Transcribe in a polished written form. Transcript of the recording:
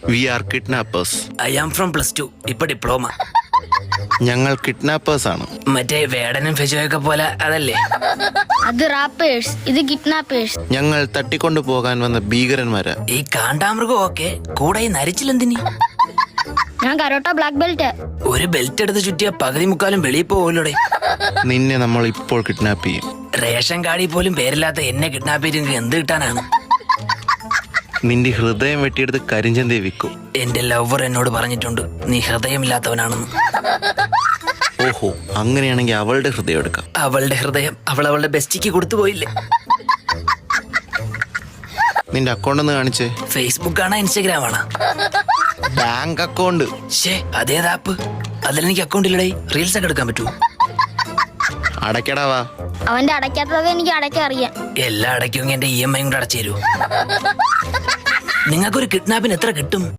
V are kidnappers. I am from +2, ഇപ്പൊ diploma. ഞങ്ങൾ kidnappers ആണ്. മറ്റേ വേടനും ഫെജോയൊക്കെ പോലെ അതല്ലേ? അത് റാപ്പേഴ്സ്, ഇത് കിഡ്നാപ്പേഴ്സ്. ഞങ്ങൾ തട്ടിക്കൊണ്ടു പോകാൻ വന്ന ഭീകരന്മാരാ. ഈ കാണ്ടാമൃഗം ഒക്കെ കൂടെ ഈ നരിച്ചിലെന്തിനി? ഞാൻ കരോട്ട ബ്ലാക്ക് ബെൽറ്റ്. ഒരു ബെൽറ്റ് എടുത്ത് ചുറ്റിയ പകുതി മുക്കാലും വെളിയിൽ പോവല്ലോടെ. നിന്നെ നമ്മൾ ഇപ്പോൾ കിഡ്നാപ്പ് ചെയ്യും. റേഷൻ കാർഡിൽ പോലും പേരില്ലാത്ത എന്നെ കിഡ്നാപ്പ് ചെയ്തെങ്കിൽ എന്ത് കിട്ടാനാണ്? നിന്റെ ഹൃദയം വെട്ടിയെടുത്ത് കരിഞ്ചന്തയെ വിൽക്കും. എന്റെ ലവർ എന്നോട് പറഞ്ഞിട്ടുണ്ട് നീ ഹൃദയമില്ലാത്തവനാണെന്ന്. ഓഹോ, അങ്ങനെയാണെങ്കിൽ അവളുടെ ഹൃദയം എടുക്കാം. അവളുടെ ഹൃദയം അവളുടെ ബെസ്റ്റിക്ക് കൊടുത്തു പോയില്ലേ? നിന്റെ അക്കൗണ്ട് ഒന്ന് കാണിച്ചേ. ഫേസ്ബുക്ക് ആണോ ഇൻസ്റ്റാഗ്രാം ആണോ? Bank account. ശേ, അതേത് ആപ്പ്? അതിലെനിക്ക് അക്കൗണ്ട് ഇല്ലടേ. റീൽസ് ഒക്കെ എടുക്കാൻ പറ്റുമോ? അടയ്ക്കടാവാ. അവന്റെ അടയ്ക്കാത്തതൊക്കെ എനിക്ക് അടയ്ക്കാൻ അറിയാം. എല്ലാം അടയ്ക്കുമെങ്കിൽ എന്റെ EMI കൂടെ അടച്ചു തരുമോ? നിങ്ങൾക്കൊരു കിഡ്നാപ്പിന് എത്ര കിട്ടും?